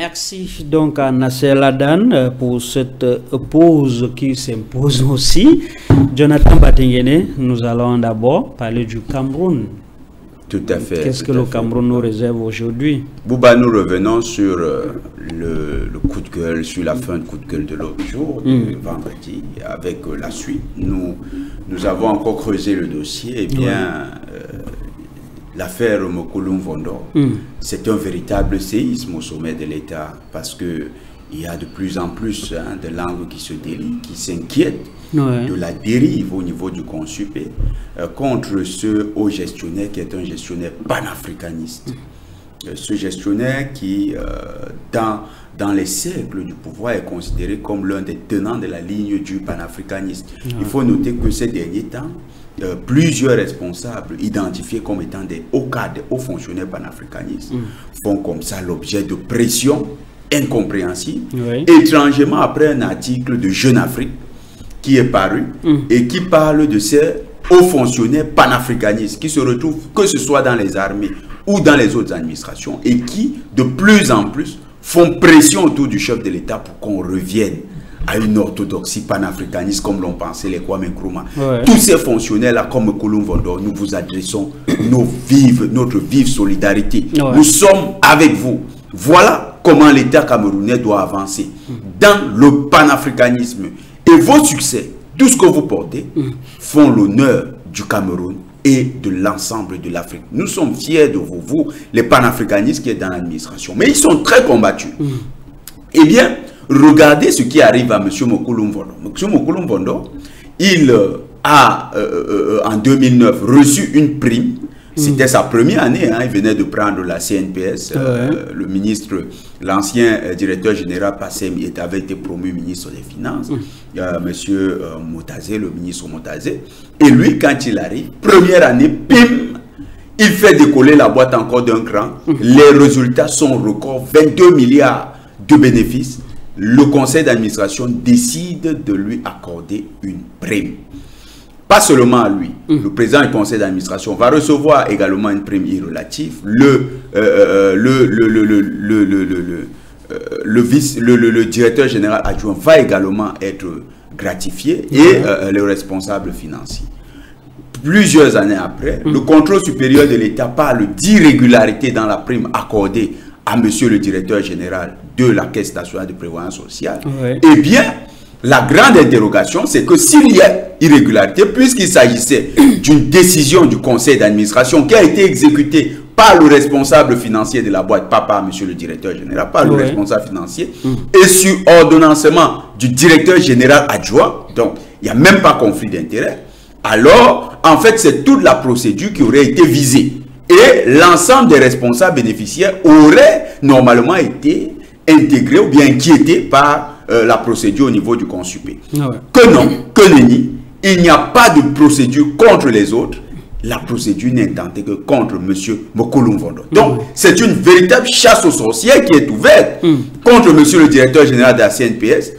Merci donc à Nasser Ladan pour cette pause qui s'impose aussi. Jonathan Batengene, nous allons d'abord parler du Cameroun. Tout à fait. Qu'est-ce que le Cameroun nous réserve aujourd'hui? Bouba, nous revenons sur le coup de gueule, sur la fin de coup de gueule de l'autre jour, vendredi, avec la suite. Nous avons encore creusé le dossier. Eh bien, l'affaire Mokolo Mvondo, c'est un véritable séisme au sommet de l'État, parce que il y a de plus en plus de langues qui se délient, qui s'inquiètent de la dérive au niveau du Consupé contre ce haut gestionnaire qui est un gestionnaire panafricaniste. Ce gestionnaire qui, dans les cercles du pouvoir, est considéré comme l'un des tenants de la ligne du panafricanisme. Il faut noter que ces derniers temps, plusieurs responsables identifiés comme étant des hauts cadres, des hauts fonctionnaires panafricanistes font comme ça l'objet de pression incompréhensible, étrangement après un article de Jeune Afrique qui est paru et qui parle de ces hauts fonctionnaires panafricanistes qui se retrouvent, que ce soit dans les armées ou dans les autres administrations, et qui de plus en plus font pression autour du chef de l'État pour qu'on revienne à une orthodoxie panafricaniste comme l'ont pensé les Kwame Nkrumah. Tous ces fonctionnaires-là, comme Kolum Vondo, nous vous adressons notre vive solidarité. Nous sommes avec vous. Voilà comment l'État camerounais doit avancer dans le panafricanisme. Et vos succès, tout ce que vous portez, font l'honneur du Cameroun et de l'ensemble de l'Afrique. Nous sommes fiers de vous, les panafricanistes qui sont dans l'administration. Mais ils sont très combattus. Eh bien, regardez ce qui arrive à M. Mokolo Mvondo. M. Mokolo Mvondo, il a, en 2009, reçu une prime. C'était sa première année, il venait de prendre la CNPS. Le ministre, l'ancien directeur général Passem avait été promu ministre des Finances. Monsieur Motazé, le ministre Motazé. Et lui, quand il arrive, première année, pim, il fait décoller la boîte encore d'un cran. Les résultats sont records, 22 milliards de bénéfices. Le conseil d'administration décide de lui accorder une prime. Pas seulement à lui, le président du conseil d'administration va recevoir également une prime irrelative. Le directeur général adjoint va également être gratifié et le responsable financier. Plusieurs années après, le contrôle supérieur de l'État parle d'irrégularité dans la prime accordée à monsieur le directeur général de la Caisse nationale de prévoyance sociale. Eh bien, la grande interrogation, c'est que s'il y a irrégularité, puisqu'il s'agissait d'une décision du conseil d'administration qui a été exécutée par le responsable financier de la boîte, pas par monsieur le directeur général, par le responsable financier, et sur ordonnancement du directeur général adjoint, donc il n'y a même pas conflit d'intérêt, alors en fait c'est toute la procédure qui aurait été visée. Et l'ensemble des responsables bénéficiaires auraient normalement été intégrés ou bien inquiétés par la procédure au niveau du Consupé. Que non, que nenni, il n'y a pas de procédure contre les autres. La procédure n'est intentée que contre M. Mokolo Mvondo. Donc, c'est une véritable chasse aux sorcières qui est ouverte contre M. le directeur général de la CNPS.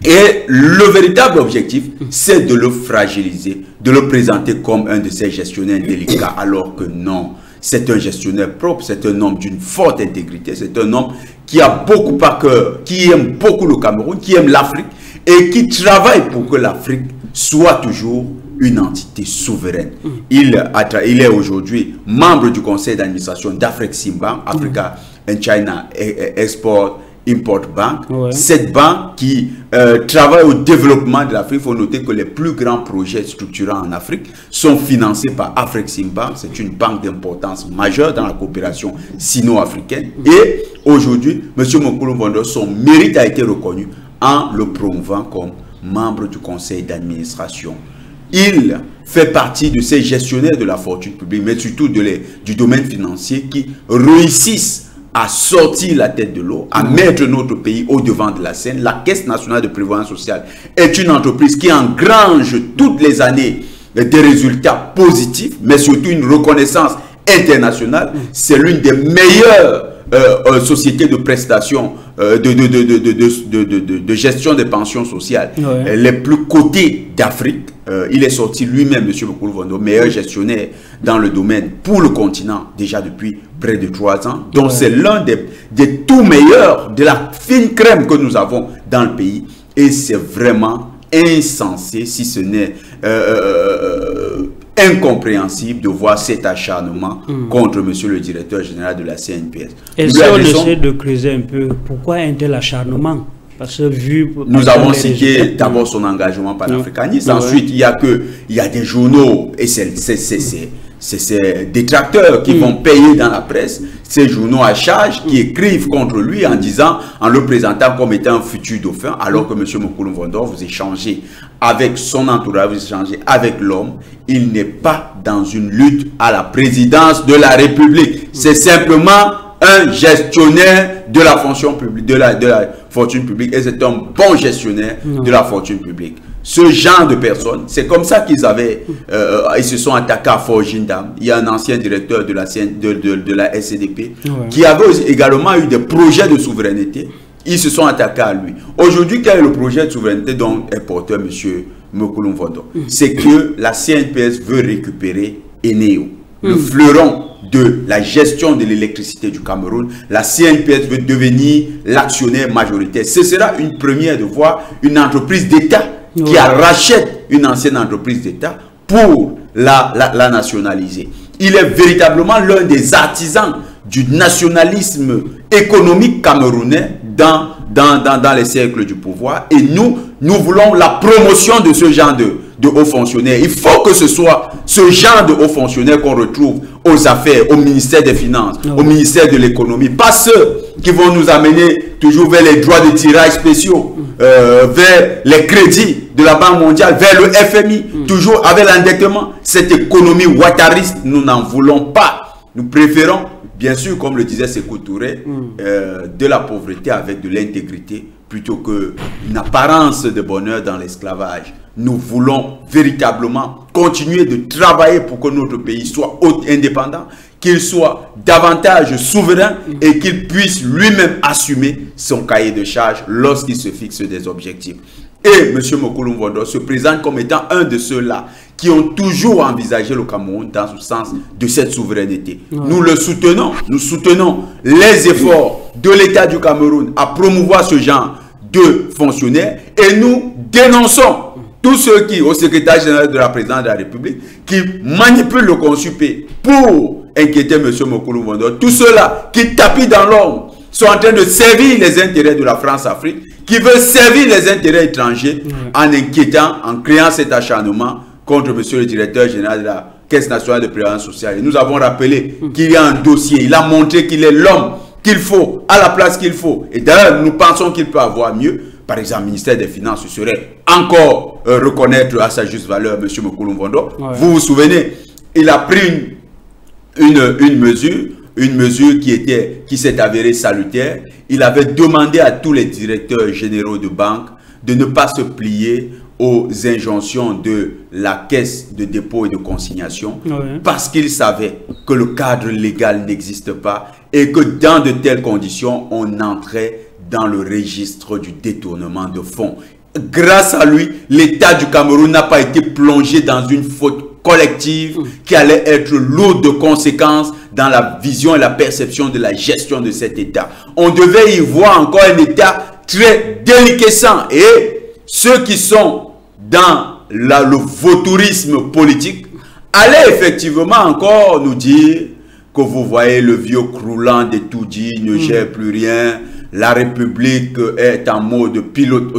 Et le véritable objectif, c'est de le fragiliser, de le présenter comme un de ces gestionnaires délicats, alors que non. C'est un gestionnaire propre, c'est un homme d'une forte intégrité, c'est un homme qui a beaucoup à cœur, qui aime beaucoup le Cameroun, qui aime l'Afrique et qui travaille pour que l'Afrique soit toujours une entité souveraine. Il est aujourd'hui membre du conseil d'administration d'Afreximbank, Africa and China Export Import Bank, cette banque qui travaille au développement de l'Afrique. Il faut noter que les plus grands projets structurants en Afrique sont financés par Afreximbank. C'est une banque d'importance majeure dans la coopération sino-africaine. Et aujourd'hui, M. Mokolo Mvondo, son mérite a été reconnu en le promouvant comme membre du conseil d'administration. Il fait partie de ces gestionnaires de la fortune publique, mais surtout du domaine financier qui réussissent à sortir la tête de l'eau, à mettre notre pays au devant de la scène. La Caisse nationale de prévoyance sociale est une entreprise qui engrange toutes les années des résultats positifs, mais surtout une reconnaissance internationale. C'est l'une des meilleures sociétés de prestations, de gestion des pensions sociales les plus cotées d'Afrique. Il est sorti lui-même, M. Mokolo Mvondo, meilleur gestionnaire dans le domaine pour le continent déjà depuis près de 3 ans. Donc c'est l'un des tout meilleurs, de la fine crème que nous avons dans le pays. Et c'est vraiment insensé, si ce n'est incompréhensible de voir cet acharnement contre monsieur le directeur général de la CNPS. Et si on essaie de creuser un peu, pourquoi un tel acharnement? Parce que nous avons cité d'abord son engagement panafricaniste. Ensuite, il y a des journaux et c'est ces détracteurs qui vont payer dans la presse, ces journaux à charge qui écrivent contre lui en disant, en le présentant comme étant un futur dauphin, alors que M. Mokolo Mvondo, vous échangez avec son entourage, vous échangez avec l'homme, il n'est pas dans une lutte à la présidence de la République. C'est simplement un gestionnaire de la fonction publique, de la fortune publique, et c'est un bon gestionnaire de la fortune publique. Ce genre de personnes, c'est comme ça qu'ils ils se sont attaqués à Forgindam. Il y a un ancien directeur de la SCDP qui avait également eu des projets de souveraineté. Ils se sont attaqués à lui. Aujourd'hui, quel est le projet de souveraineté dont est porteur M. Mokolo Mvondo? C'est que la CNPS veut récupérer Eneo, le fleuron de la gestion de l'électricité du Cameroun. La CNPS veut devenir l'actionnaire majoritaire. Ce sera une première de voir une entreprise d'État qui rachète une ancienne entreprise d'État pour la nationaliser. Il est véritablement l'un des artisans du nationalisme économique camerounais dans les cercles du pouvoir. Et nous voulons la promotion de ce genre de hauts fonctionnaires. Il faut que ce soit ce genre de hauts fonctionnaires qu'on retrouve aux affaires, au ministère des Finances, au ministère de l'économie. Pas ceux qui vont nous amener toujours vers les droits de tirage spéciaux, vers les crédits de la Banque mondiale, vers le FMI, toujours avec l'endettement. Cette économie ouattariste, nous n'en voulons pas. Nous préférons, bien sûr, comme le disait Sékou Touré, de la pauvreté avec de l'intégrité, plutôt qu'une apparence de bonheur dans l'esclavage. Nous voulons véritablement continuer de travailler pour que notre pays soit indépendant, qu'il soit davantage souverain et qu'il puisse lui-même assumer son cahier de charges lorsqu'il se fixe des objectifs. Et M. Mokolo Mvondo se présente comme étant un de ceux-là qui ont toujours envisagé le Cameroun dans ce sens de cette souveraineté. Nous le soutenons, nous soutenons les efforts de l'État du Cameroun à promouvoir ce genre de fonctionnaires et nous dénonçons tous ceux qui, au secrétaire général de la présidence de la République, qui manipulent le consup pour inquiéter M. Mokolo Mvondo, tous ceux-là qui tapent dans l'ombre, sont en train de servir les intérêts de la France-Afrique, qui veulent servir les intérêts étrangers en inquiétant, en créant cet acharnement contre M. le directeur général de la Caisse nationale de prévoyance sociale. Et nous avons rappelé qu'il y a un dossier, il a montré qu'il est l'homme qu'il faut, à la place qu'il faut. Et d'ailleurs, nous pensons qu'il peut avoir mieux. Par exemple, le ministère des Finances, ce serait encore reconnaître à sa juste valeur M. Mokolo Mvondo. Vous vous souvenez, il a pris une mesure qui s'est avérée salutaire. Il avait demandé à tous les directeurs généraux de banque de ne pas se plier aux injonctions de la caisse de dépôt et de consignation parce qu'il savait que le cadre légal n'existe pas et que dans de telles conditions, on entrait dans le registre du détournement de fonds. Grâce à lui, l'État du Cameroun n'a pas été plongé dans une faute collective qui allait être lourde de conséquences dans la vision et la perception de la gestion de cet État. On devait y voir encore un État très déliquescent et ceux qui sont dans le vautourisme politique allaient effectivement encore nous dire que vous voyez le vieux croulant des tout dit ne gère plus rien. La République est en mode pilote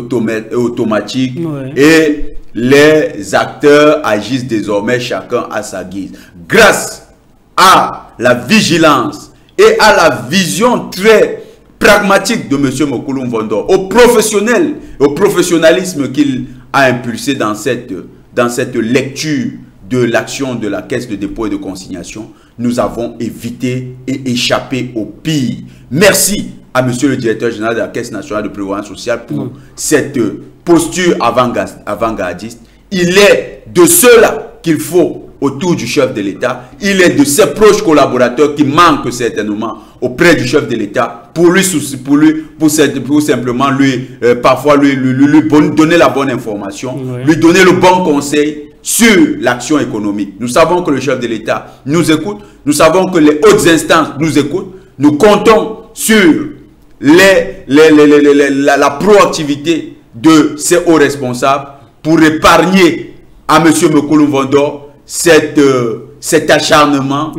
automatique et les acteurs agissent désormais chacun à sa guise. Grâce à la vigilance et à la vision très pragmatique de M. Mokolo Mvondo, au professionnalisme qu'il a impulsé dans cette lecture de l'action de la Caisse de dépôt et de consignation, nous avons évité et échappé au pire. Merci à M. le directeur général de la Caisse nationale de prévoyance sociale pour cette posture avant-gardiste. Il est de ceux-là qu'il faut autour du chef de l'État. Il est de ses proches collaborateurs qui manquent certainement auprès du chef de l'État pour simplement lui, parfois lui donner la bonne information, lui donner le bon conseil sur l'action économique. Nous savons que le chef de l'État nous écoute, nous savons que les hautes instances nous écoutent, nous comptons sur la proactivité de ces hauts responsables pour épargner à M. Mokolo Mvondo cet acharnement,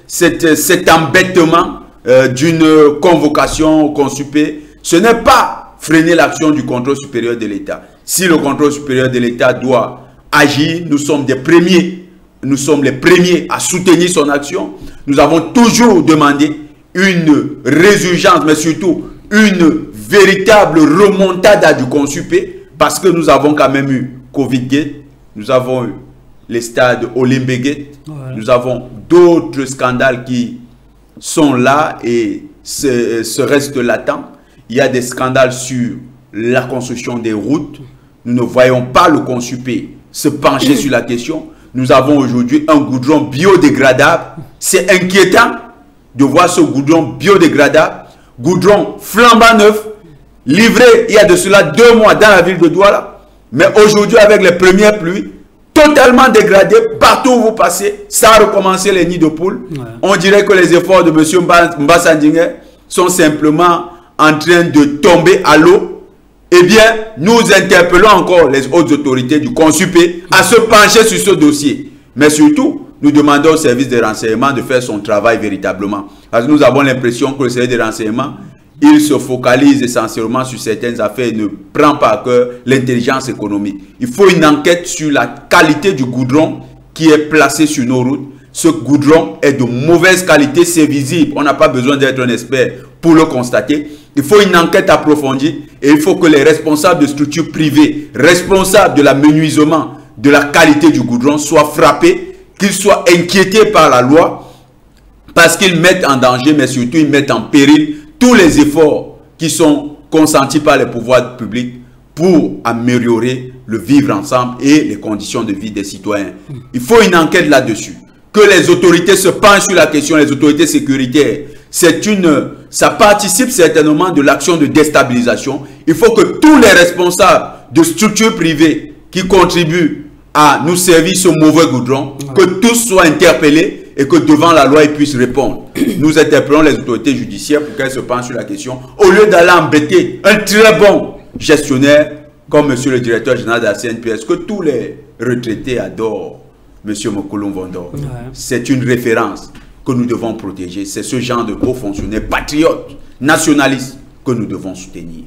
cet embêtement d'une convocation au consuper. Ce n'est pas freiner l'action du contrôle supérieur de l'État. Si le contrôle supérieur de l'État doit agir, nous sommes les premiers à soutenir son action. Nous avons toujours demandé une résurgence, mais surtout une véritable remontada du consuper, parce que nous avons quand même eu Covid-Gate, nous avons eu les stades Olympe-Gate, nous avons d'autres scandales qui sont là et se restent latents. Il y a des scandales sur la construction des routes. Nous ne voyons pas le consuper se pencher sur la question. Nous avons aujourd'hui un goudron biodégradable. C'est inquiétant de voir ce goudron biodégradable, goudron flambant neuf, livré il y a de cela 2 mois dans la ville de Douala. Mais aujourd'hui, avec les premières pluies, totalement dégradé, partout où vous passez, ça a recommencé les nids de poules. On dirait que les efforts de M. Mbassa-Ndingue sont simplement en train de tomber à l'eau. Eh bien, nous interpellons encore les hautes autorités du Consupé à se pencher sur ce dossier. Mais surtout, nous demandons au service de renseignement de faire son travail véritablement. Parce que nous avons l'impression que le service de renseignement, il se focalise essentiellement sur certaines affaires et ne prend pas à cœur l'intelligence économique. Il faut une enquête sur la qualité du goudron qui est placé sur nos routes. Ce goudron est de mauvaise qualité, c'est visible. On n'a pas besoin d'être un expert pour le constater. Il faut une enquête approfondie et il faut que les responsables de structures privées, responsables de l'amenuisement de la qualité du goudron soient frappés, qu'ils soient inquiétés par la loi parce qu'ils mettent en danger, mais surtout ils mettent en péril tous les efforts qui sont consentis par les pouvoirs publics pour améliorer le vivre ensemble et les conditions de vie des citoyens. Il faut une enquête là-dessus. Que les autorités se penchent sur la question, les autorités sécuritaires. Ça participe certainement de l'action de déstabilisation. Il faut que tous les responsables de structures privées qui contribuent à nous servir ce mauvais goudron, que tous soient interpellés et que devant la loi, ils puissent répondre. Nous interpellons les autorités judiciaires pour qu'elles se penchent sur la question, au lieu d'aller embêter un très bon gestionnaire comme monsieur le directeur général de la CNPS, que tous les retraités adorent, monsieur Mokolo Mvondo. C'est une référence que nous devons protéger. C'est ce genre de hauts fonctionnaires patriotes, nationalistes que nous devons soutenir.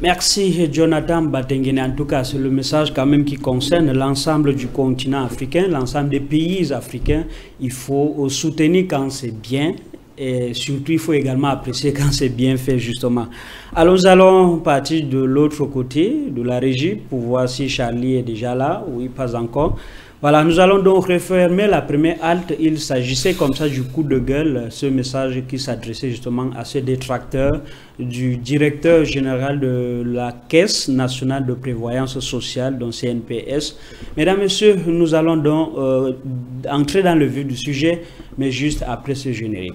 Merci Jonathan Batengene. En tout cas, c'est le message quand même qui concerne l'ensemble du continent africain, l'ensemble des pays africains. Il faut soutenir quand c'est bien et surtout il faut également apprécier quand c'est bien fait justement. Alors nous allons partir de l'autre côté de la régie pour voir si Charlie est déjà là ou pas encore. Voilà, nous allons donc refermer la première halte. Il s'agissait comme ça du coup de gueule, ce message qui s'adressait justement à ce détracteur du directeur général de la Caisse nationale de prévoyance sociale, donc CNPS. Mesdames, Messieurs, nous allons donc entrer dans le vif du sujet, mais juste après ce générique.